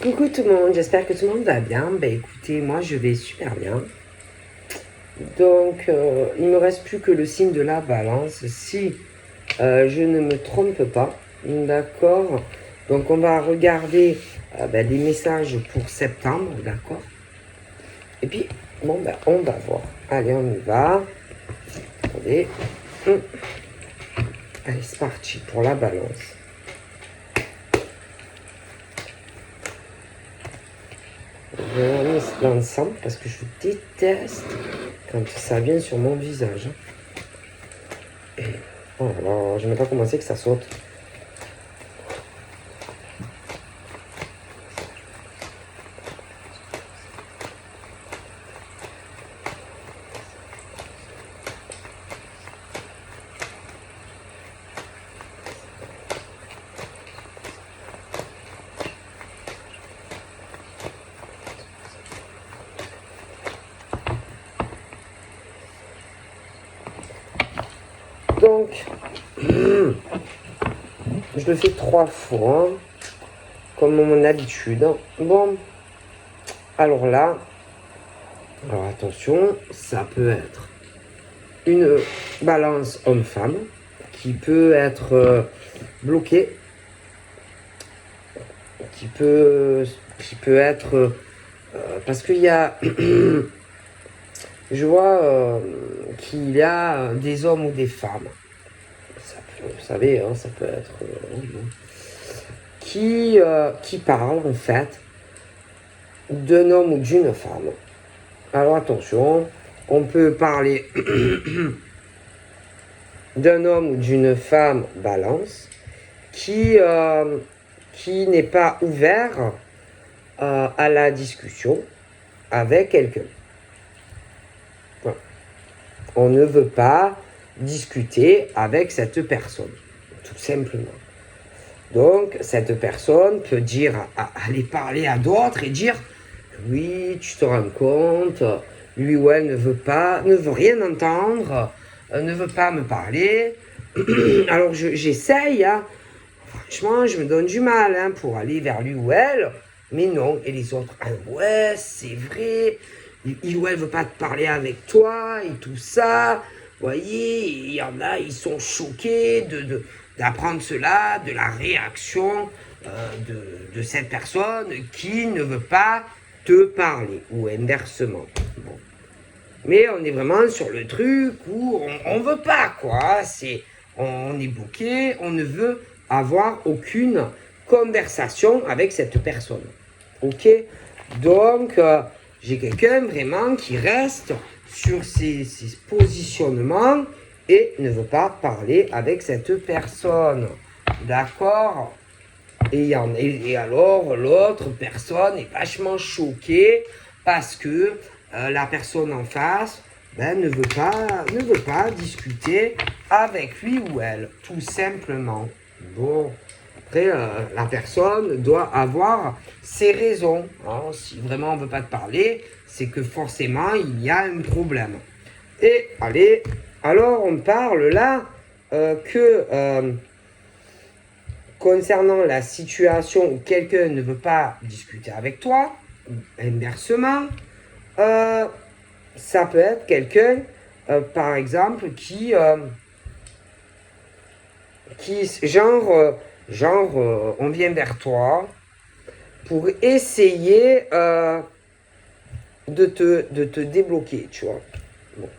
Coucou tout le monde, j'espère que tout le monde va bien. Ben écoutez, moi je vais super bien. Donc il ne me reste plus que le signe de la balance, si je ne me trompe pas. D'accord. Donc on va regarder les messages pour septembre, d'accord. Et puis, bon ben on va voir. Allez, on y va. Attendez. Allez, c'est parti pour la balance. Je vais mettre l'ensemble parce que je déteste quand ça vient sur mon visage. Oh là là, je n'ai pas commencé que ça saute. Donc, je le fais 3 fois, comme mon habitude. Bon, alors là, alors attention, ça peut être une balance homme-femme qui peut être bloquée, qui peut être parce qu'il y a je vois qu'il y a des hommes ou des femmes, vous savez, hein, ça peut être qui parlent en fait d'un homme ou d'une femme. Alors attention, on peut parler d'un homme ou d'une femme balance qui n'est pas ouvert à la discussion avec quelqu'un. Voilà. On ne veut pas discuter avec cette personne, tout simplement. Donc, cette personne peut dire, aller parler à d'autres et dire « Oui, tu te rends compte, lui ou elle ne veut rien entendre, ne veut pas me parler. » Alors, j'essaye, hein. Franchement, je me donne du mal pour aller vers lui ou elle, mais non. Et les autres, ah ouais, c'est vrai, il ou elle veut pas te parler avec toi et tout ça. Vous voyez, il y en a, ils sont choqués d'apprendre cela, de la réaction de cette personne qui ne veut pas te parler, ou inversement. Bon. Mais on est vraiment sur le truc où on veut pas, quoi. On est bloqué, on ne veut avoir aucune conversation avec cette personne. Ok? Donc, j'ai quelqu'un vraiment qui reste sur ses positionnements et ne veut pas parler avec cette personne. D'accord? Et alors, l'autre personne est vachement choquée parce que la personne en face ne veut pas discuter avec lui ou elle, tout simplement. Bon, après, la personne doit avoir ses raisons. Hein. Si vraiment on ne veut pas te parler, c'est que forcément, il y a un problème. Et allez, alors on parle là concernant la situation où quelqu'un ne veut pas discuter avec toi, inversement, ça peut être quelqu'un, par exemple, qui on vient vers toi pour essayer de te débloquer, tu vois. Bon.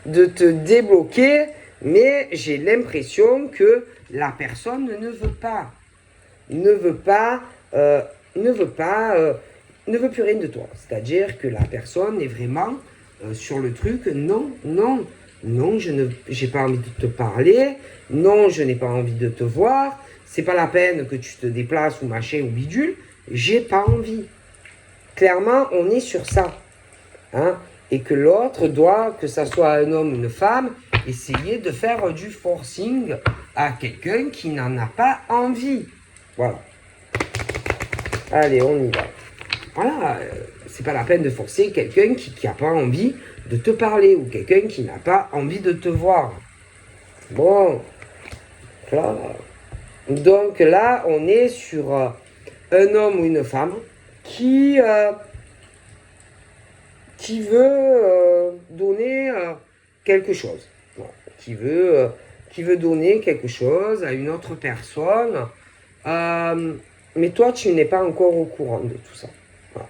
De te débloquer, mais j'ai l'impression que la personne ne veut plus rien de toi. C'est-à-dire que la personne est vraiment sur le truc, non, je n'ai pas envie de te parler, non, je n'ai pas envie de te voir, c'est pas la peine que tu te déplaces ou machin ou bidule, j'ai pas envie. Clairement, on est sur ça. Hein, et que l'autre doit, que ça soit un homme ou une femme, essayer de faire du forcing à quelqu'un qui n'en a pas envie. Voilà. Allez, on y va. Voilà, c'est pas la peine de forcer quelqu'un qui n'a pas envie de te parler ou quelqu'un qui n'a pas envie de te voir. Bon, là, donc là, on est sur un homme ou une femme qui, qui veut donner quelque chose. Voilà. Qui veut donner quelque chose à une autre personne. Mais toi, tu n'es pas encore au courant de tout ça. Voilà.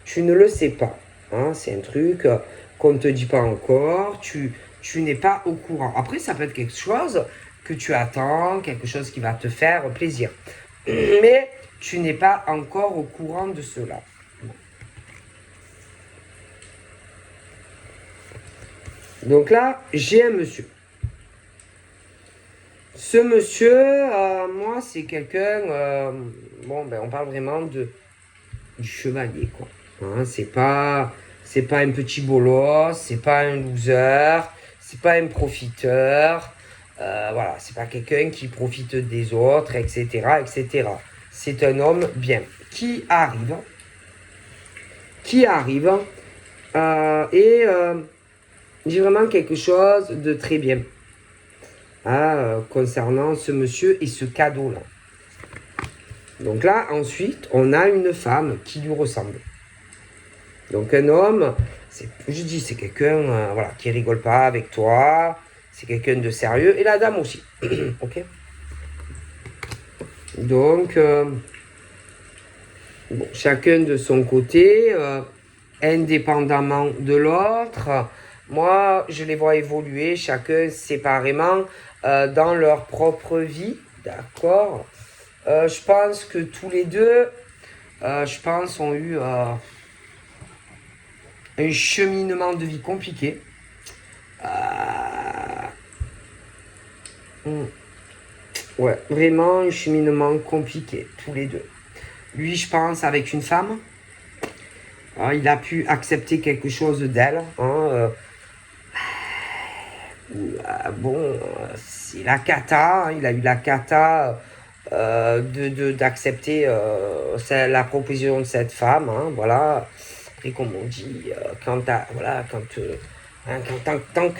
Tu ne le sais pas. Hein. C'est un truc qu'on ne te dit pas encore. Tu n'es pas au courant. Après, ça peut être quelque chose que tu attends, quelque chose qui va te faire plaisir. Mais tu n'es pas encore au courant de cela. Donc là, j'ai un monsieur. Ce monsieur, moi, c'est quelqu'un... bon, ben, on parle vraiment du chevalier, quoi. Hein, c'est pas un petit bolos, c'est pas un loser, c'est pas un profiteur. Voilà, c'est pas quelqu'un qui profite des autres, etc., etc. C'est un homme bien qui arrive et j'ai vraiment quelque chose de très bien concernant ce monsieur et ce cadeau-là. Donc là, ensuite, on a une femme qui lui ressemble. Donc un homme, je dis, c'est quelqu'un voilà, qui rigole pas avec toi, c'est quelqu'un de sérieux, et la dame aussi. Ok. Donc, bon, chacun de son côté, indépendamment de l'autre. Moi, je les vois évoluer chacun séparément dans leur propre vie, d'accord. Je pense que tous les deux, ont eu un cheminement de vie compliqué. Ouais, vraiment un cheminement compliqué, tous les deux. Lui, je pense, avec une femme, il a pu accepter quelque chose d'elle. Bon, c'est la cata, hein, il a eu la cata d'accepter la proposition de cette femme. Hein, voilà. Après, comme on dit, tant que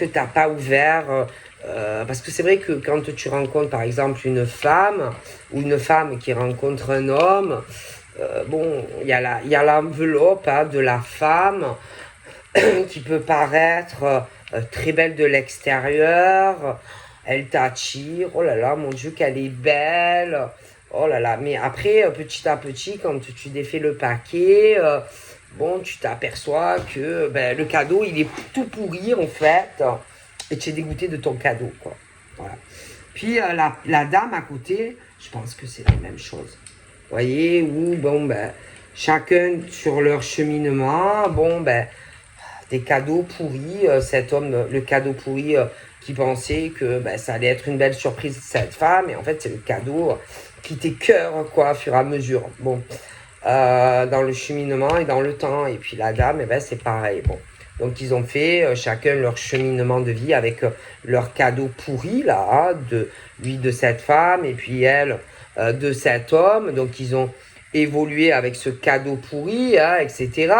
tu n'as pas ouvert, parce que c'est vrai que quand tu rencontres par exemple une femme ou une femme qui rencontre un homme, bon, il y a l'enveloppe de la femme qui peut paraître très belle de l'extérieur, elle t'attire, oh là là, mon Dieu, qu'elle est belle, oh là là, mais après, petit à petit, quand tu défais le paquet, bon, tu t'aperçois que ben, le cadeau, il est tout pourri, en fait, et tu es dégoûté de ton cadeau, quoi. Voilà. Puis, la dame à côté, je pense que c'est la même chose. Vous voyez, où, bon, ben, chacun sur leur cheminement, bon, ben, des cadeaux pourris, cet homme, le cadeau pourri qui pensait que ben, ça allait être une belle surprise de cette femme, et en fait c'est le cadeau qui t'écœure quoi, au fur et à mesure. Bon, dans le cheminement et dans le temps, et puis la dame, eh ben, c'est pareil. Bon, donc ils ont fait chacun leur cheminement de vie avec leur cadeau pourri là, hein, de cette femme, et puis elle de cet homme, donc ils ont évolué avec ce cadeau pourri, hein, etc.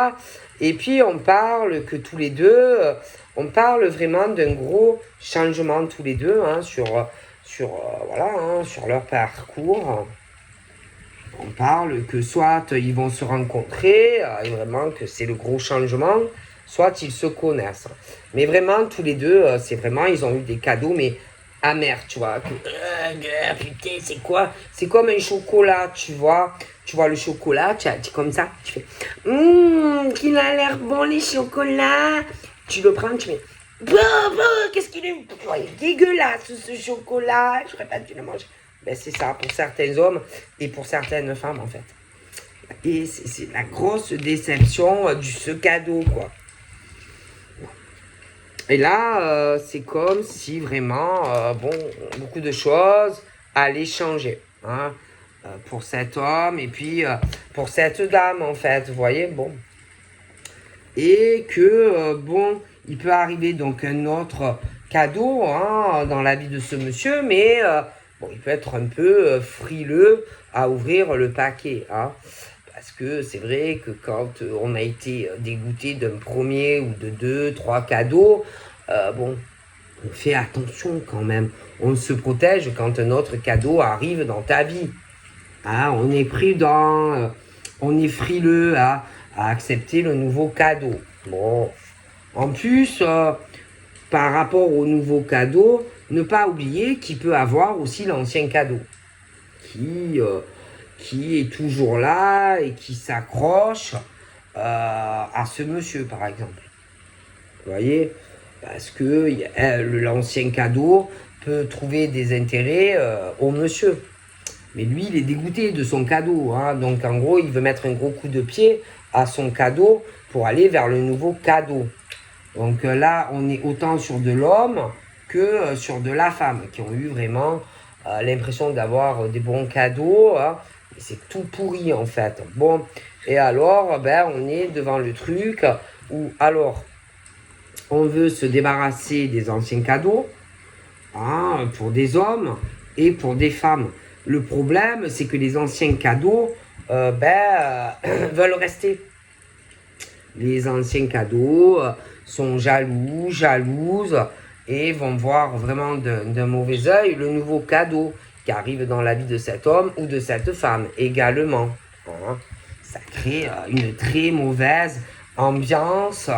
Et puis on parle que tous les deux, on parle vraiment d'un gros changement tous les deux hein, voilà, hein, sur leur parcours. On parle que soit ils vont se rencontrer, et vraiment que c'est le gros changement, soit ils se connaissent. Mais vraiment tous les deux, c'est vraiment, ils ont eu des cadeaux, mais amers, tu vois. Putain, c'est quoi? C'est comme un chocolat, tu vois. Tu vois le chocolat, tu comme ça, tu fais qu'il a l'air bon les chocolats. Tu le prends, tu fais qu'est-ce qu'il est dégueulasse ce chocolat. J'aurais pas dû le manger. Ben c'est ça pour certains hommes et pour certaines femmes en fait. Et c'est la grosse déception du ce cadeau quoi. Et là, c'est comme si vraiment, bon, beaucoup de choses allaient changer. Hein. Pour cet homme et puis pour cette dame en fait, vous voyez, bon. Et que, bon, il peut arriver donc un autre cadeau hein, dans la vie de ce monsieur, mais bon, il peut être un peu frileux à ouvrir le paquet. Hein, parce que c'est vrai que quand on a été dégoûté d'un premier ou de 2, 3 cadeaux, bon, on fait attention quand même. On se protège quand un autre cadeau arrive dans ta vie. Hein, on est prudent, on est frileux à accepter le nouveau cadeau. Bon, en plus, par rapport au nouveau cadeau, ne pas oublier qu'il peut avoir aussi l'ancien cadeau qui est toujours là et qui s'accroche à ce monsieur, par exemple. Vous voyez? Parce que l'ancien cadeau peut trouver des intérêts au monsieur. Mais lui, il est dégoûté de son cadeau. Hein. Donc, en gros, il veut mettre un gros coup de pied à son cadeau pour aller vers le nouveau cadeau. Donc là, on est autant sur de l'homme que sur de la femme, qui ont eu vraiment l'impression d'avoir des bons cadeaux. Hein. Et c'est tout pourri, en fait. Bon, et alors, ben, on est devant le truc où, alors, on veut se débarrasser des anciens cadeaux hein, pour des hommes et pour des femmes. Le problème, c'est que les anciens cadeaux veulent rester. Les anciens cadeaux sont jaloux, jalouses et vont voir vraiment d'un mauvais œil le nouveau cadeau qui arrive dans la vie de cet homme ou de cette femme également. Hein. Ça crée une très mauvaise ambiance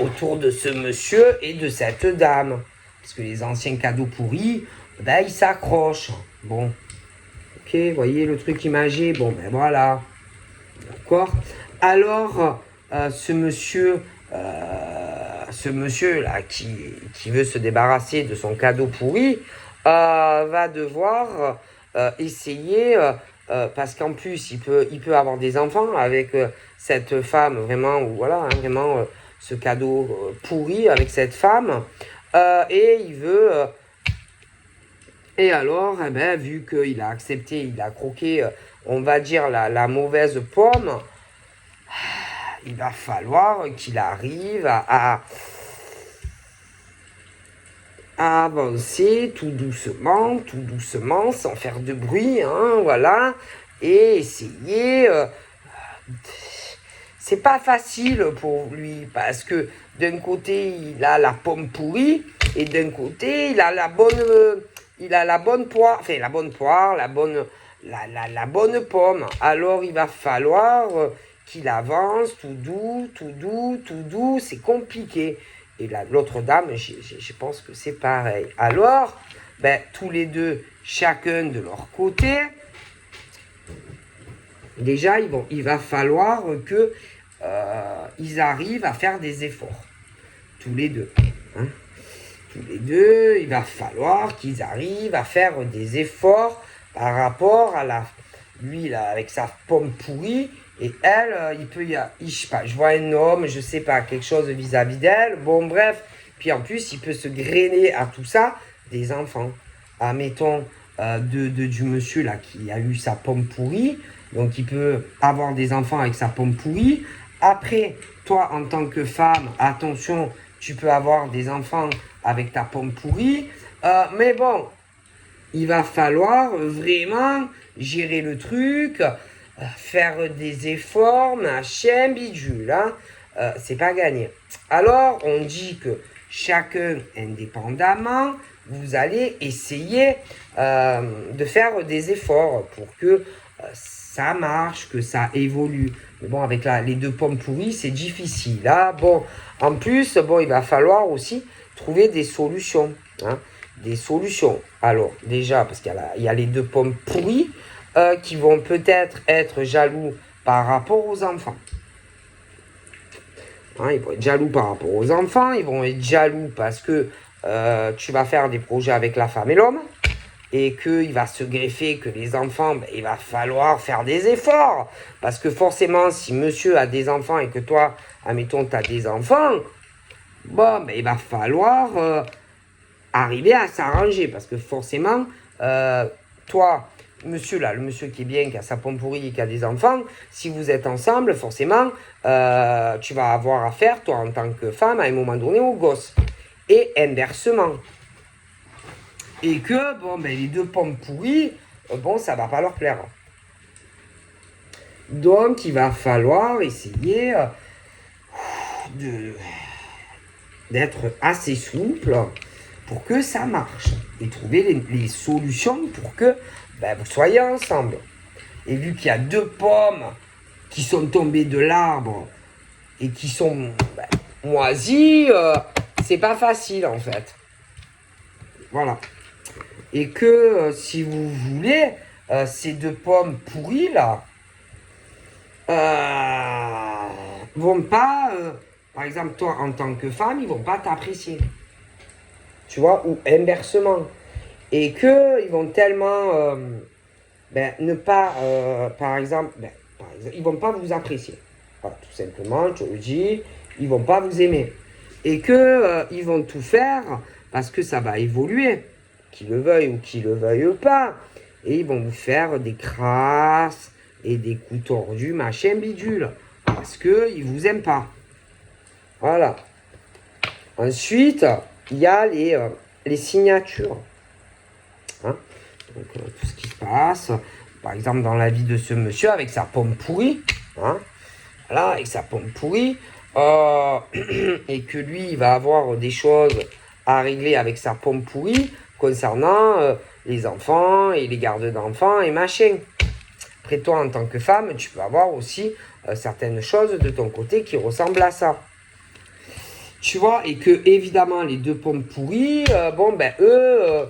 autour de ce monsieur et de cette dame. Parce que les anciens cadeaux pourris, ben, ils s'accrochent. Bon, ok, voyez le truc imagé. Bon, ben voilà. D'accord. Alors, ce monsieur là qui veut se débarrasser de son cadeau pourri va devoir essayer parce qu'en plus il peut avoir des enfants avec cette femme vraiment ou voilà hein, vraiment ce cadeau pourri avec cette femme et il veut et alors eh ben, vu qu'il a accepté il a croqué on va dire la mauvaise pomme il va falloir qu'il arrive à avancer tout doucement, sans faire de bruit, hein, voilà, et essayer. C'est pas facile pour lui parce que d'un côté il a la pomme pourrie et d'un côté il a la bonne poire, enfin la bonne poire, la bonne pomme. Alors il va falloir qu'il avance tout doux, c'est compliqué. Et l'autre dame, je pense que c'est pareil. Alors, ben, tous les deux, chacun de leur côté, déjà, il va falloir que ils arrivent à faire des efforts. Tous les deux. Hein. Tous les deux, il va falloir qu'ils arrivent à faire des efforts par rapport à lui, là, avec sa pomme pourrie, et elle, il peut y avoir, je sais pas, je vois un homme, je sais pas, quelque chose vis-à-vis d'elle, bon bref, puis en plus, il peut se grainer à tout ça des enfants. Admettons, du monsieur là qui a eu sa pomme pourrie, donc il peut avoir des enfants avec sa pomme pourrie. Après, toi, en tant que femme, attention, tu peux avoir des enfants avec ta pomme pourrie, mais bon, il va falloir vraiment gérer le truc, faire des efforts, machin, bidule, hein. C'est pas gagné. Alors, on dit que chacun indépendamment, vous allez essayer de faire des efforts pour que ça marche, que ça évolue. Mais bon, avec les deux pommes pourries, c'est difficile. Hein. Bon, en plus, bon, il va falloir aussi trouver des solutions. Hein. Des solutions. Alors, déjà, parce qu'il y a les deux pommes pourries qui vont peut-être être jaloux par rapport aux enfants. Hein, ils vont être jaloux par rapport aux enfants, ils vont être jaloux parce que tu vas faire des projets avec la femme et l'homme, et qu'il va se greffer que les enfants, ben, il va falloir faire des efforts. Parce que forcément, si monsieur a des enfants et que toi, admettons, tu as des enfants, bon, ben, il va falloir arriver à s'arranger. Parce que forcément, toi, monsieur là, le monsieur qui est bien, qui a sa pomme pourrie et qui a des enfants, si vous êtes ensemble, forcément, tu vas avoir affaire, toi, en tant que femme, à un moment donné, aux gosses. Et inversement. Et que, bon, ben, les deux pommes pourries, bon, ça va pas leur plaire. Donc, il va falloir essayer d'être assez souple pour que ça marche. Et trouver les solutions pour que ben, vous soyez ensemble. Et vu qu'il y a 2 pommes qui sont tombées de l'arbre et qui sont moisies, c'est pas facile en fait. Voilà. Et que si vous voulez, ces 2 pommes pourries là, vont pas, par exemple toi en tant que femme, ils vont pas t'apprécier. Tu vois, ou inversement. Et que ils vont tellement ne pas, par exemple, ils vont pas vous apprécier. Voilà, tout simplement, je le dis, ils vont pas vous aimer. Et que ils vont tout faire parce que ça va évoluer, qu'ils le veuillent ou qu'ils le veuillent pas. Et ils vont vous faire des crasses et des coups tordus, machin bidule, parce qu'ils vous aiment pas. Voilà. Ensuite, il y a les signatures. Hein? Donc, tout ce qui se passe, par exemple, dans la vie de ce monsieur avec sa pomme pourrie. Hein? Voilà, avec sa pomme pourrie. Et que lui, il va avoir des choses à régler avec sa pomme pourrie concernant les enfants et les gardes d'enfants et machin. Après, toi, en tant que femme, tu peux avoir aussi certaines choses de ton côté qui ressemblent à ça. Tu vois, et que, évidemment, les 2 pommes pourries, eux,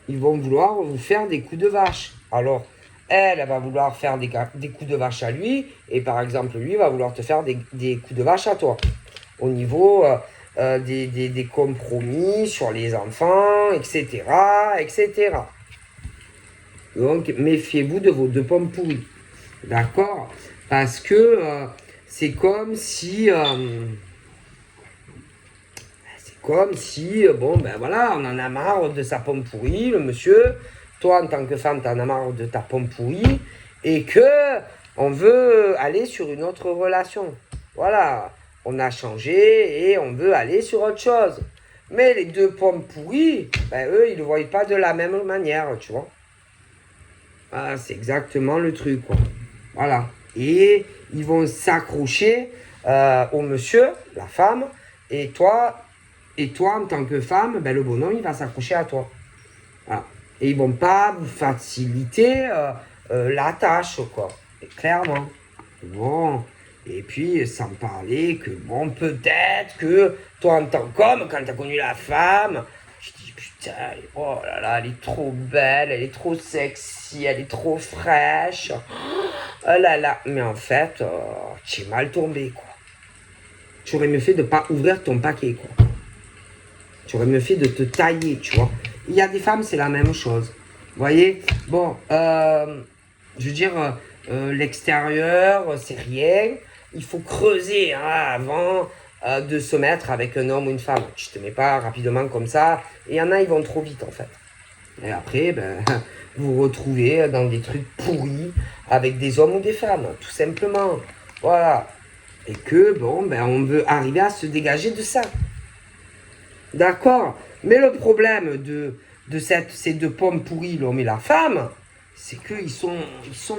ils vont vouloir vous faire des coups de vache. Alors, elle va vouloir faire des coups de vache à lui, et par exemple, lui va vouloir te faire des coups de vache à toi. Au niveau des compromis sur les enfants, etc., etc. Donc, méfiez-vous de vos 2 pommes pourries. D'accord? Parce que c'est comme si... voilà, on en a marre de sa pomme pourrie, le monsieur. Toi, en tant que femme, t'en as marre de ta pomme pourrie. Et que on veut aller sur une autre relation. Voilà, on a changé et on veut aller sur autre chose. Mais les 2 pommes pourries, eux, ils ne le voient pas de la même manière, tu vois. Ah, c'est exactement le truc, quoi. Voilà. Et ils vont s'accrocher au monsieur, la femme, et toi, en tant que femme, le bonhomme, il va s'accrocher à toi. Voilà. Et ils vont pas vous faciliter la tâche, quoi. Et clairement. Bon. Et puis, sans parler que, bon, peut-être que toi, en tant qu'homme, quand tu as connu la femme, tu te dis, putain, oh là là, elle est trop belle, elle est trop sexy, elle est trop fraîche. Oh là là. Mais en fait, tu es mal tombé, quoi. Tu aurais mieux fait de ne pas ouvrir ton paquet, quoi. Tu aurais mieux fait de te tailler, tu vois. Il y a des femmes, c'est la même chose. Vous voyez? Bon, je veux dire, l'extérieur, c'est rien. Il faut creuser avant de se mettre avec un homme ou une femme. Tu te mets pas rapidement comme ça. Et il y en a, ils vont trop vite, en fait. Et après, vous vous retrouvez dans des trucs pourris avec des hommes ou des femmes, tout simplement. Voilà. Et que, on veut arriver à se dégager de ça. D'accord? Mais le problème de ces 2 pommes pourries, l'homme et la femme, c'est qu'ils sont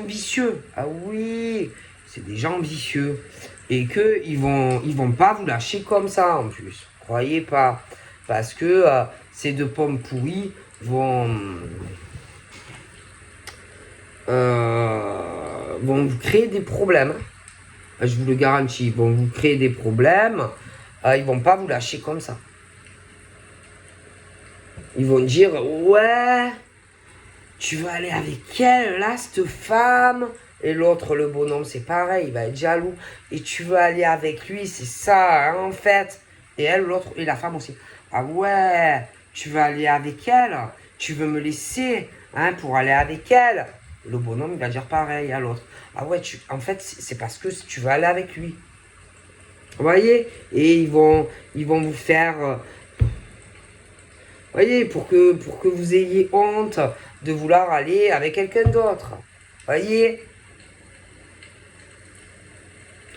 vicieux. Ah oui, c'est des gens vicieux. Et qu'ils vont pas vous lâcher comme ça en plus. Croyez pas. Parce que ces 2 pommes pourries vont vous créer des problèmes. Je vous le garantis, ils vont vous créer des problèmes. Ils vont pas vous lâcher comme ça. Ils vont dire, ouais, tu vas aller avec elle, là, cette femme. Et l'autre, le bonhomme, c'est pareil, il va être jaloux. Et tu veux aller avec lui, c'est ça, hein, en fait. Et elle, l'autre, et la femme aussi. Ah ouais, tu veux aller avec elle, tu veux me laisser, hein, pour aller avec elle. Le bonhomme, il va dire pareil à l'autre. Ah ouais, en fait, c'est parce que tu veux aller avec lui. Vous voyez? Et ils vont vous faire... voyez, pour que vous ayez honte de vouloir aller avec quelqu'un d'autre. Voyez?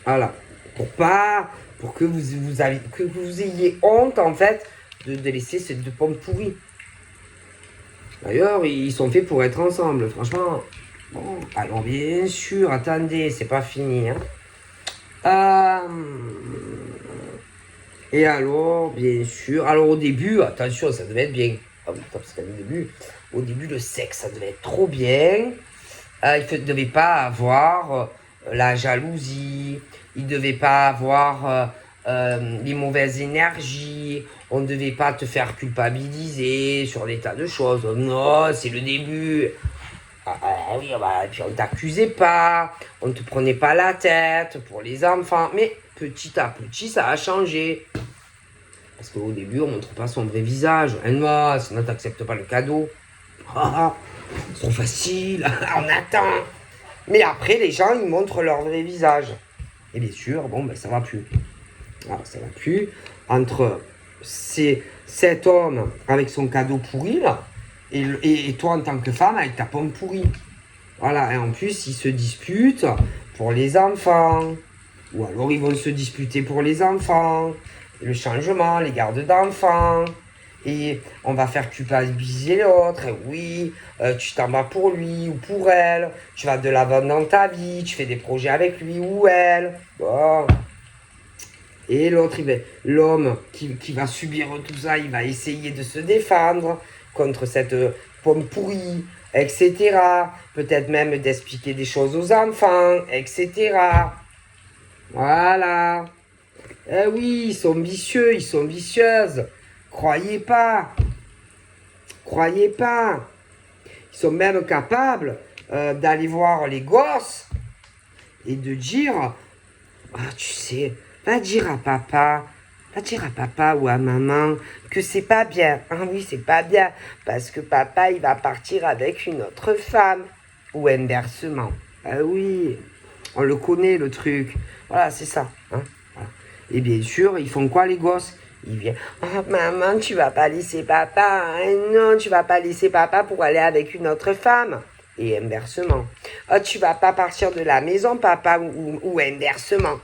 Voilà. Pour que vous ayez honte, en fait, de laisser ces 2 pommes pourries. D'ailleurs, ils sont faits pour être ensemble, franchement. Bon, alors bien sûr, attendez, c'est pas fini, hein. Et alors, bien sûr, alors au début, attention, ça devait être bien. Ah oui, parce qu'au début, Au début, le sexe, ça devait être trop bien. Il ne devait pas avoir la jalousie. Il ne devait pas avoir les mauvaises énergies. On ne devait pas te faire culpabiliser sur des tas de choses. Non, c'est le début. Oui, bah, puis on t'accusait pas, on te prenait pas la tête pour les enfants. Mais petit à petit, ça a changé. Parce qu'au début, on montre pas son vrai visage. Non, sinon t'acceptes pas le cadeau. C'est trop facile, on attend. Mais après, les gens, ils montrent leur vrai visage. Et bien sûr, bon, ben ça va plus. Alors, ça va plus. Entre cet homme avec son cadeau pourri, là, et toi en tant que femme avec ta pomme pourrie. Voilà, et en plus, ils se disputent pour les enfants. Ou alors, ils vont se disputer pour les enfants. Le changement, les gardes d'enfants. Et on va faire culpabiliser l'autre. Et oui, tu t'en vas pour lui ou pour elle. Tu vas de l'avant dans ta vie. Tu fais des projets avec lui ou elle. Bon. Et l'autre, l'homme qui va subir tout ça, il va essayer de se défendre contre cette pomme pourrie, etc. Peut-être même d'expliquer des choses aux enfants, etc. Voilà. Eh oui, ils sont vicieux, ils sont vicieuses. Croyez pas. Croyez pas. Ils sont même capables d'aller voir les gosses et de dire, ah, tu sais, va dire à papa ou à maman que c'est pas bien. Ah oui, c'est pas bien parce que papa, il va partir avec une autre femme ou inversement. Ah oui, on le connaît le truc. Voilà, c'est ça. Hein, voilà. Et bien sûr, ils font quoi les gosses? Ils viennent, oh maman, tu vas pas laisser papa. Hein? Non, tu vas pas laisser papa pour aller avec une autre femme. Et inversement. Oh, tu vas pas partir de la maison, papa, ou inversement.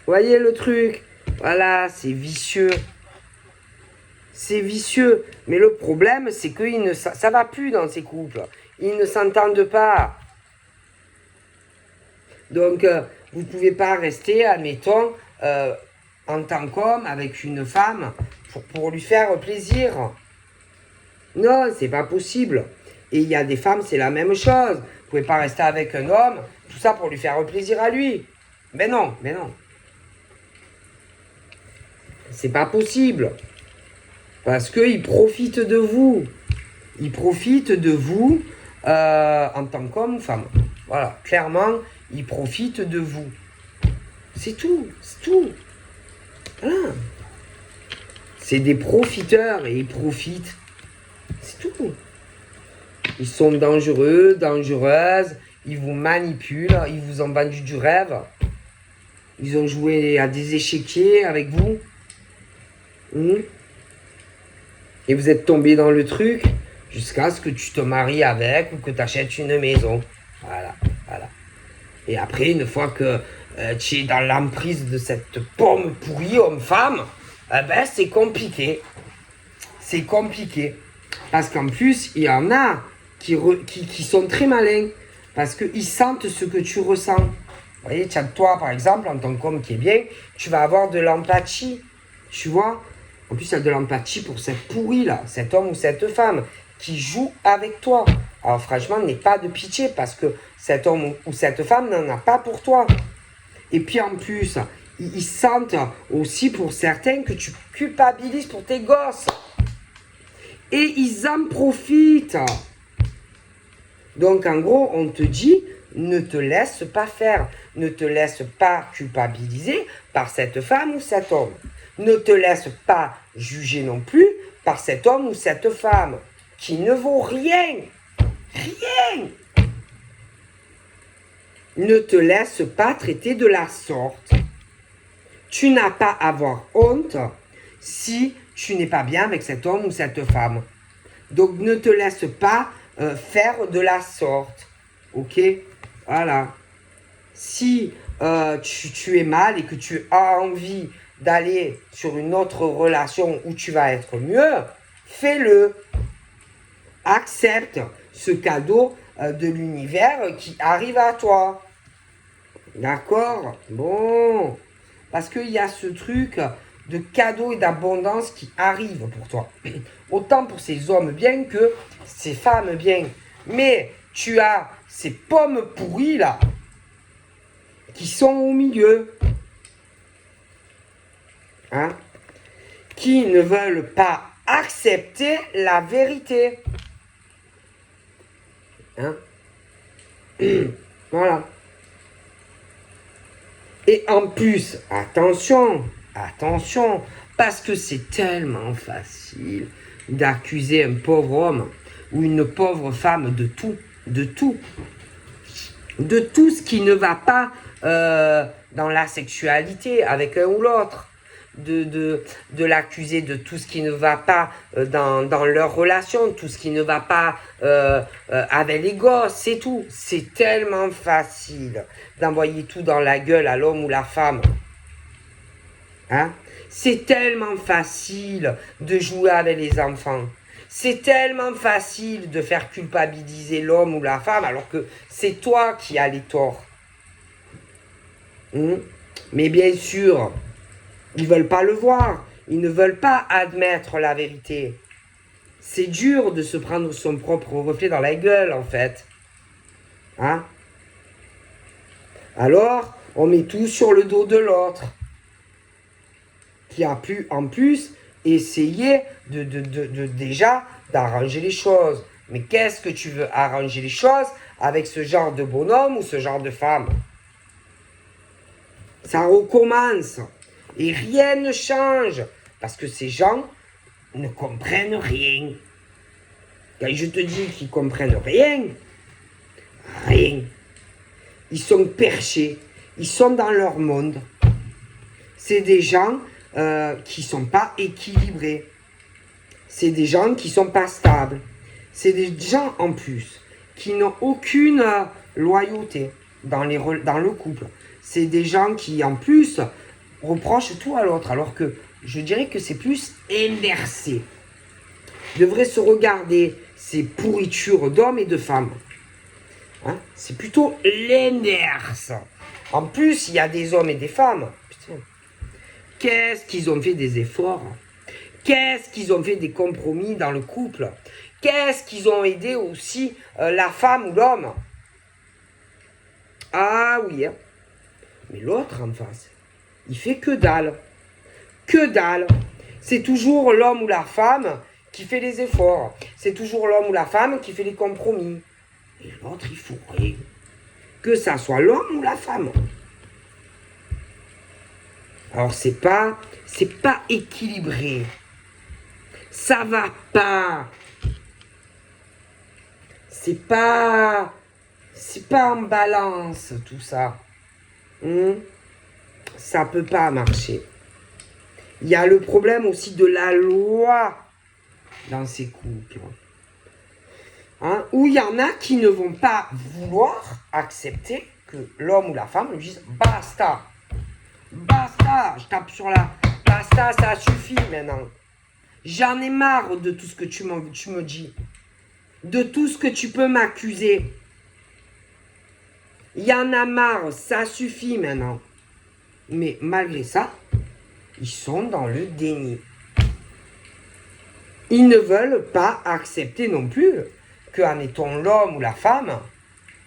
Voyez le truc? Voilà, c'est vicieux. C'est vicieux. Mais le problème, c'est que ça va plus dans ces couples. Ils ne s'entendent pas. Donc, vous ne pouvez pas rester, admettons, en tant qu'homme avec une femme pour lui faire plaisir. Non, c'est pas possible. Et il y a des femmes, c'est la même chose. Vous ne pouvez pas rester avec un homme, tout ça pour lui faire plaisir à lui. Mais non, mais non. C'est pas possible. Parce qu'ils profitent de vous. Ils profitent de vous en tant qu'homme ou femme. Voilà, clairement, ils profitent de vous. C'est tout, c'est tout. Voilà. C'est des profiteurs et ils profitent. C'est tout. Ils sont dangereux, dangereuses. Ils vous manipulent. Ils vous ont vendu du rêve. Ils ont joué à des échiquiers avec vous. Et vous êtes tombé dans le truc jusqu'à ce que tu te maries avec ou que tu achètes une maison. Voilà, voilà. Et après, une fois que tu es dans l'emprise de cette pomme pourrie homme-femme, ben c'est compliqué. C'est compliqué. Parce qu'en plus, il y en a qui sont très malins. Parce qu'ils sentent ce que tu ressens. Vous voyez, toi, par exemple, en tant qu'homme qui est bien, tu vas avoir de l'empathie. Tu vois? En plus, il y a de l'empathie pour cette pourrie-là, cet homme ou cette femme qui joue avec toi. Alors franchement, n'aie pas de pitié parce que cet homme ou cette femme n'en a pas pour toi. Et puis en plus, ils sentent aussi pour certains que tu culpabilises pour tes gosses. Et ils en profitent. Donc en gros, on te dit, ne te laisse pas faire. Ne te laisse pas culpabiliser par cette femme ou cet homme. Ne te laisse pas juger non plus par cet homme ou cette femme qui ne vaut rien. Rien. Ne te laisse pas traiter de la sorte. Tu n'as pas à avoir honte si tu n'es pas bien avec cet homme ou cette femme. Donc ne te laisse pas faire de la sorte. Ok? Voilà. Si tu es mal et que tu as envie d'aller sur une autre relation où tu vas être mieux, fais-le. Accepte ce cadeau de l'univers qui arrive à toi. D'accord? Bon. Parce qu'il y a ce truc de cadeau et d'abondance qui arrive pour toi. Autant pour ces hommes bien que ces femmes bien. Mais tu as ces pommes pourries là, qui sont au milieu. Hein? Qui ne veulent pas accepter la vérité. Hein? Voilà. Et en plus, attention, parce que c'est tellement facile d'accuser un pauvre homme ou une pauvre femme de tout ce qui ne va pas dans la sexualité avec un ou l'autre, de l'accuser de tout ce qui ne va pas dans leur relation, tout ce qui ne va pas avec les gosses, c'est tout. C'est tellement facile d'envoyer tout dans la gueule à l'homme ou la femme. Hein? C'est tellement facile de jouer avec les enfants. C'est tellement facile de faire culpabiliser l'homme ou la femme alors que c'est toi qui as les torts. Mais bien sûr, ils ne veulent pas le voir. Ils ne veulent pas admettre la vérité. C'est dur de se prendre son propre reflet dans la gueule, en fait. Hein? Alors, on met tout sur le dos de l'autre. Qui a pu, en plus, essayer déjà d'arranger les choses. Mais qu'est-ce que tu veux arranger les choses avec ce genre de bonhomme ou ce genre de femme? Ça recommence. Et rien ne change. Parce que ces gens ne comprennent rien. Quand je te dis qu'ils comprennent rien, ils sont perchés. Ils sont dans leur monde. C'est des gens qui ne sont pas équilibrés. C'est des gens qui ne sont pas stables. C'est des gens en plus qui n'ont aucune loyauté dans le couple. C'est des gens qui en plus reprochent tout à l'autre, alors que je dirais que c'est plus inversé. Devrait se regarder ces pourritures d'hommes et de femmes. Hein? C'est plutôt l'inverse. En plus, il y a des hommes et des femmes. Putain. Qu'est-ce qu'ils ont fait des efforts? Qu'est-ce qu'ils ont fait des compromis dans le couple? Qu'est-ce qu'ils ont aidé aussi la femme ou l'homme? Ah oui, hein. Mais l'autre en face, il fait que dalle. Que dalle. C'est toujours l'homme ou la femme qui fait les efforts. C'est toujours l'homme ou la femme qui fait les compromis. Et l'autre, il faut rien. Que ça soit l'homme ou la femme. Alors, c'est pas équilibré. Ça va pas. C'est pas en balance, tout ça. Ça peut pas marcher. Il y a le problème aussi de la loi dans ces couples. Hein, où il y en a qui ne vont pas vouloir accepter que l'homme ou la femme lui dise basta. Basta, je tape sur la... Basta, ça suffit maintenant. J'en ai marre de tout ce que tu me dis. De tout ce que tu peux m'accuser. Il y en a marre, ça suffit maintenant. Mais malgré ça, ils sont dans le déni. Ils ne veulent pas accepter non plus que, admettons, l'homme ou la femme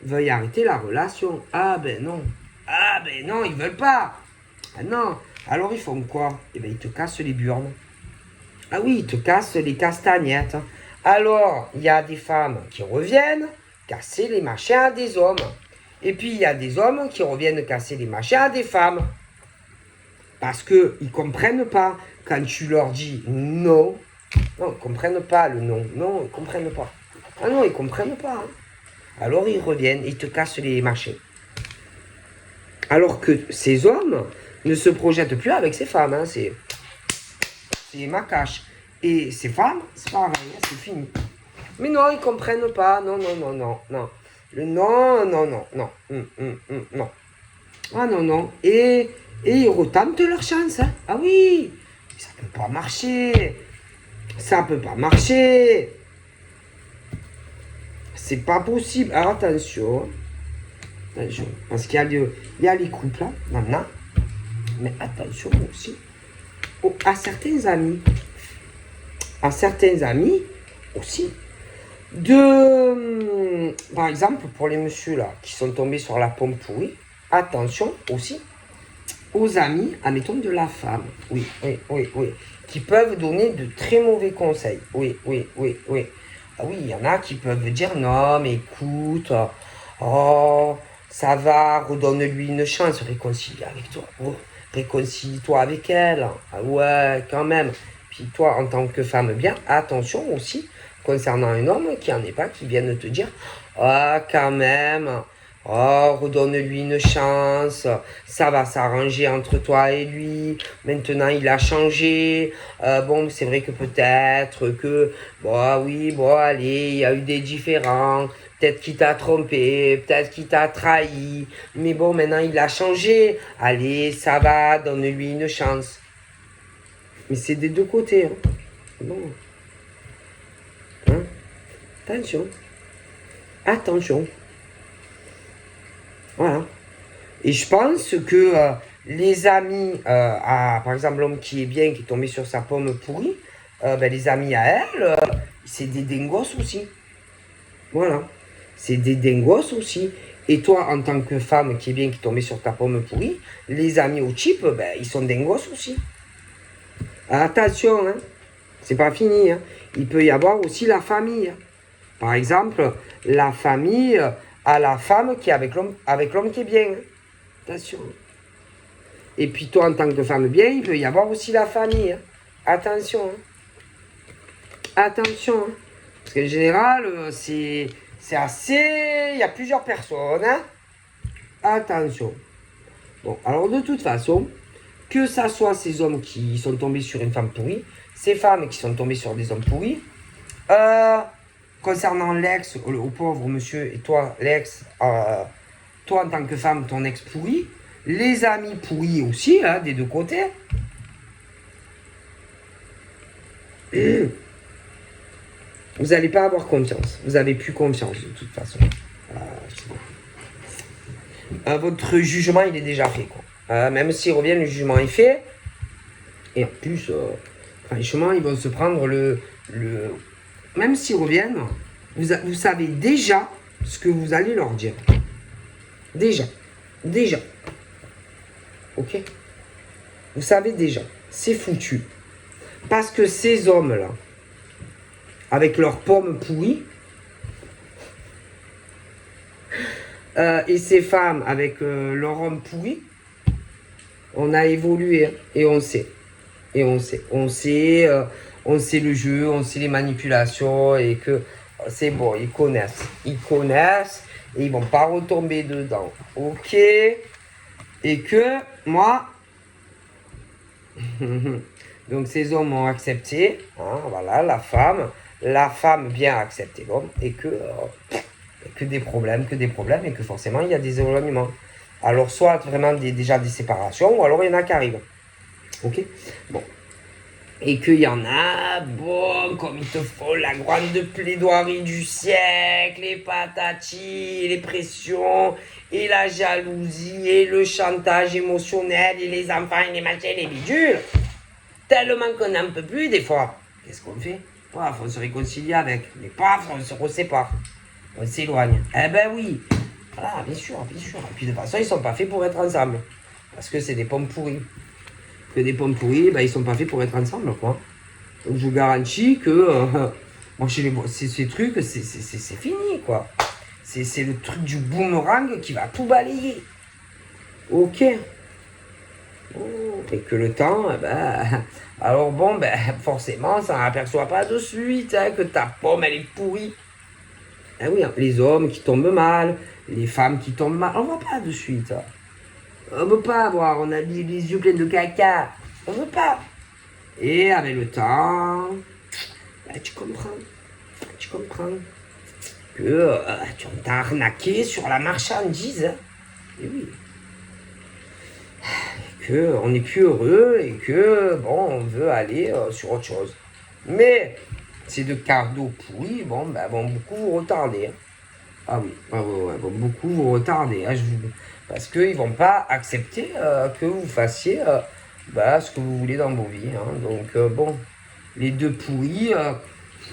veuille arrêter la relation. Ah ben non. Ah ben non, ils veulent pas. Ah non. Alors ils font quoi? Eh ben ils te cassent les burnes. Ah oui, ils te cassent les castagnettes. Alors, il y a des femmes qui reviennent casser les machins à des hommes. Et puis, il y a des hommes qui reviennent casser les machins à des femmes. Parce qu'ils ne comprennent pas. Quand tu leur dis non, non, ils ne comprennent pas le non. Non, ils ne comprennent pas. Ah non, ils ne comprennent pas. Hein. Alors, ils reviennent, ils te cassent les machins. Alors que ces hommes ne se projettent plus avec ces femmes. Hein. C'est ma cache. Et ces femmes, c'est pareil, c'est fini. Mais non, ils ne comprennent pas. Non, non, non, non, non. Le non, non, non, non. Non. Ah non, non. Et ils retentent leur chance. Hein. Ah oui, ça ne peut pas marcher. Ça ne peut pas marcher. C'est pas possible. Alors attention. Attention. Parce qu'il y a les couples, là, maintenant. Mais attention aussi à certains amis. à certains amis aussi de, par exemple, pour les messieurs là qui sont tombés sur la pomme pourrie, attention aussi aux amis, admettons, de la femme. Oui, oui, oui, oui. Qui peuvent donner de très mauvais conseils. Oui, oui, oui, oui. Ah oui, il y en a qui peuvent dire non, mais écoute, oh, ça va, redonne-lui une chance, réconcilie avec toi. Oh, réconcilie-toi avec elle. Ah ouais, quand même. Puis toi, en tant que femme, bien, attention aussi concernant un homme qui en est pas, qui vienne te dire, ah, quand même. Oh, redonne-lui une chance, ça va s'arranger entre toi et lui. Maintenant, il a changé. Bon, c'est vrai que peut-être que, bon, oui, bon, allez, il y a eu des différends. Peut-être qu'il t'a trompé, peut-être qu'il t'a trahi. Mais bon, maintenant, il a changé. Allez, ça va, donne-lui une chance. Mais c'est des deux côtés. Hein. Bon. Hein? Attention. Attention. Voilà. Et je pense que les amis, par exemple l'homme qui est bien, qui est tombé sur sa pomme pourrie, ben, les amis à elle, c'est des dingos aussi. Voilà. C'est des dingos aussi. Et toi, en tant que femme qui est bien, qui est tombée sur ta pomme pourrie, les amis au type, ben, ils sont dingos aussi. Attention, hein. C'est pas fini. Hein. Il peut y avoir aussi la famille. Hein. Par exemple, la famille à la femme qui est avec l'homme qui est bien. Hein. Attention. Et puis toi, en tant que femme bien, il peut y avoir aussi la famille. Hein. Attention. Hein. Attention. Hein. Parce qu'en général, c'est assez... Il y a plusieurs personnes. Hein. Attention. Bon, alors de toute façon, que ça soit ces hommes qui sont tombés sur une femme pourrie, ces femmes qui sont tombées sur des hommes pourris, concernant l'ex, au pauvre monsieur, et toi, l'ex, toi en tant que femme, ton ex pourri, les amis pourris aussi, hein, des deux côtés. Vous n'allez pas avoir confiance. Vous n'avez plus confiance de toute façon. Votre jugement, il est déjà fait. Quoi. Même s'il revient, le jugement est fait. Et en plus, franchement, ils vont se prendre le... Même s'ils reviennent, vous savez déjà ce que vous allez leur dire. Déjà. Déjà. Ok? Vous savez déjà. C'est foutu. Parce que ces hommes-là, avec leurs pommes pourries, et ces femmes avec leur homme pourri, on a évolué hein, et on sait. Et on sait. On sait le jeu, on sait les manipulations et que c'est bon, ils connaissent. Ils connaissent et ils vont pas retomber dedans. Ok? Et que moi... Donc ces hommes ont accepté, hein, voilà, la femme bien accepté l'homme, et que des problèmes, et que forcément il y a des éloignements. Alors soit vraiment déjà des séparations, ou alors il y en a qui arrivent. Ok? Bon. Et qu'il y en a, bon, comme il te faut la grande plaidoirie du siècle, les patatis, les pressions, et la jalousie, et le chantage émotionnel, et les enfants, et les machins, les bidules. Tellement qu'on n'en peut plus des fois. Qu'est-ce qu'on fait? Paf, on se réconcilie avec. Mais paf, on se resépare. On s'éloigne. Eh ben oui. Voilà, bien sûr, bien sûr. Et puis de toute façon, ils sont pas faits pour être ensemble. Parce que c'est des pommes pourries. Que des pommes pourries, ben, ils sont pas faits pour être ensemble, quoi. Donc je vous garantis que... moi, ces trucs, c'est fini, quoi. C'est le truc du boomerang qui va tout balayer. Ok. Et que le temps, ben, alors bon, ben, forcément, ça n'aperçoit pas de suite hein, que ta pomme, elle est pourrie. Eh oui, hein, les hommes qui tombent mal, les femmes qui tombent mal, on voit pas de suite. Hein. On veut pas avoir, on a les yeux pleins de caca. On veut pas. Et avec le temps, ben, tu comprends que tu t'as arnaqué sur la marchandise. Hein. Et oui. On n'est plus heureux et que, bon, on veut aller sur autre chose. Mais ces deux cadeaux pourris, bon, ben, vont beaucoup vous retarder. Hein. Ah oui, vont beaucoup vous retarder. Hein, parce qu'ils ne vont pas accepter que vous fassiez ce que vous voulez dans vos vies. Hein. Donc, bon, les deux pourris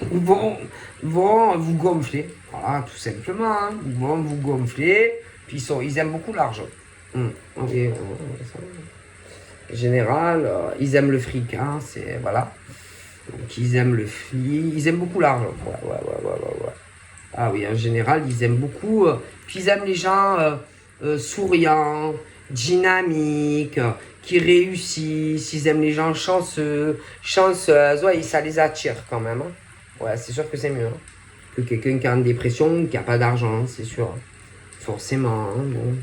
vont vous gonfler. Voilà, tout simplement. Hein. Ils vont vous gonfler. Puis ils aiment beaucoup l'argent. Ok, en général, ils aiment le fric. Hein, c'est, voilà. Donc ils aiment le fric. Ils aiment beaucoup l'argent. Ouais. Ah oui, en général, ils aiment beaucoup. Puis ils aiment les gens souriants, dynamiques, qui réussissent. Ils aiment les gens chanceux, chanceuses. Ouais, ça les attire quand même. Hein. Ouais, c'est sûr que c'est mieux. Hein, que quelqu'un qui a une dépression, qui n'a pas d'argent, c'est sûr. Forcément. Hein, bon.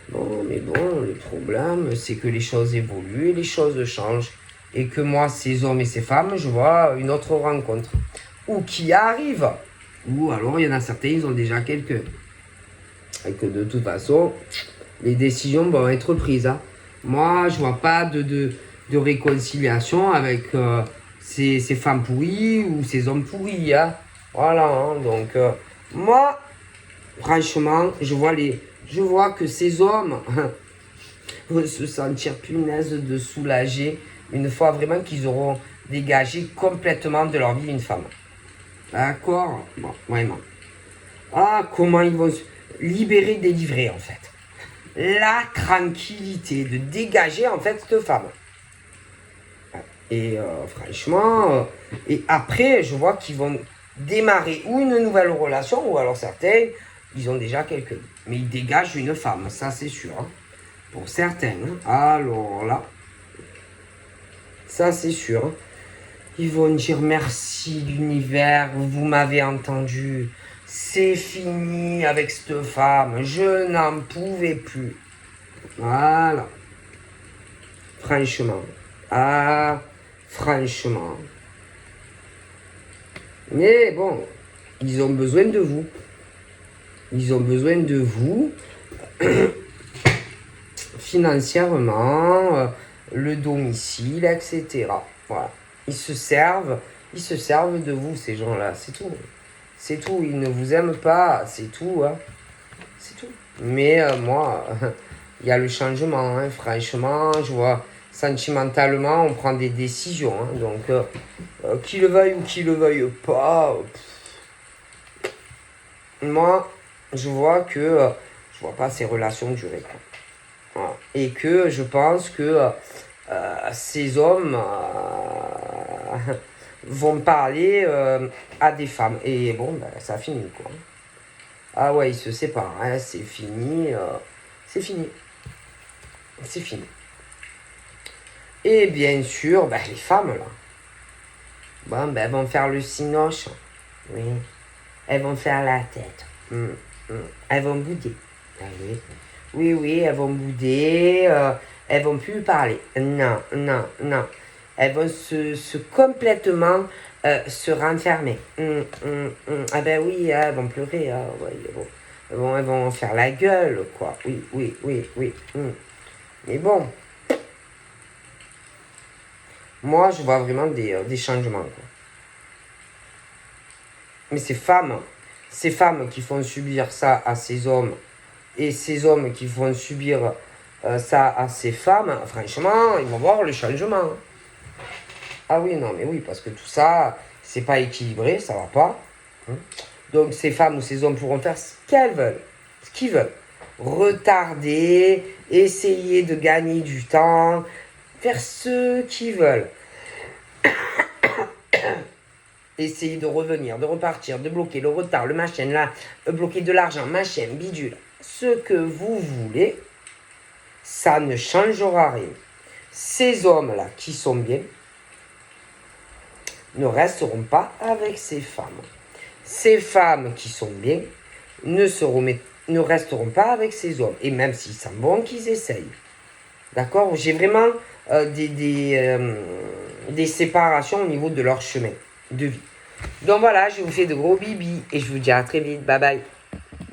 Bon, mais bon, le problème, c'est que les choses évoluent et les choses changent. Et que moi, ces hommes et ces femmes, je vois une autre rencontre. Ou qui arrive. Ou alors, il y en a certains, ils ont déjà quelqu'un. Et que de toute façon, les décisions vont être prises. Hein. Moi, je vois pas de réconciliation avec ces femmes pourries ou ces hommes pourris. Hein. Voilà, hein. Donc, moi, franchement, je vois que ces hommes vont se sentir punaise de soulager une fois vraiment qu'ils auront dégagé complètement de leur vie une femme. D'accord? Bon, vraiment. Ah, comment ils vont se libérer, délivrer, en fait. La tranquillité de dégager, en fait, cette femme. Et franchement, et après, je vois qu'ils vont démarrer ou une nouvelle relation, ou alors certains, ils ont déjà quelqu'un. Mais ils dégagent une femme, ça c'est sûr. Hein. Pour certains. Hein. Alors là, ça c'est sûr. Hein. Ils vont dire merci l'univers, vous m'avez entendu. C'est fini avec cette femme, je n'en pouvais plus. Voilà. Franchement. Ah, franchement. Mais bon, ils ont besoin de vous. Ils ont besoin de vous financièrement, le domicile, etc. Voilà. Ils se servent de vous, ces gens-là, c'est tout. C'est tout, ils ne vous aiment pas, c'est tout. Hein. C'est tout. Mais moi, il y a le changement, hein. Franchement, je vois, sentimentalement, on prend des décisions. Hein. Donc, qui le veuille ou qui le veuille pas, moi, je vois que je vois pas ces relations durer. Voilà. Et que je pense que ces hommes vont parler à des femmes. Et bon, ben, ça finit, quoi. Ah ouais, ils se séparent, hein, c'est fini. C'est fini. C'est fini. Et bien sûr, ben, les femmes, là, bon, ben, elles vont faire le cinoche. Oui. Elles vont faire la tête. Elles vont bouder. Ah oui. Oui, elles vont bouder. Elles vont plus parler. Non. Elles vont se complètement se renfermer. Ah ben oui, elles vont pleurer. Ah, ouais, elles vont faire la gueule, quoi. Oui. Mais bon, moi, je vois vraiment des changements, quoi. Mais ces femmes qui font subir ça à ces hommes, et ces hommes qui font subir ça à ces femmes, franchement, ils vont voir le changement. Ah oui, non, mais oui, parce que tout ça, c'est pas équilibré, ça va pas. Hein. Donc ces femmes ou ces hommes pourront faire ce qu'elles veulent, ce qu'ils veulent. Retarder, essayer de gagner du temps, faire ce qu'ils veulent. Essayer de revenir, de repartir, de bloquer le retard, le machin, là, bloquer de l'argent, machin, bidule. Ce que vous voulez, ça ne changera rien. Ces hommes-là qui sont bien ne resteront pas avec ces femmes. Ces femmes qui sont bien ne resteront pas avec ces hommes. Et même s'ils sont bons, qu'ils essayent. D'accord? J'ai vraiment des séparations au niveau de leur chemin de vie. Donc voilà, je vous fais de gros bibis et je vous dis à très vite. Bye bye.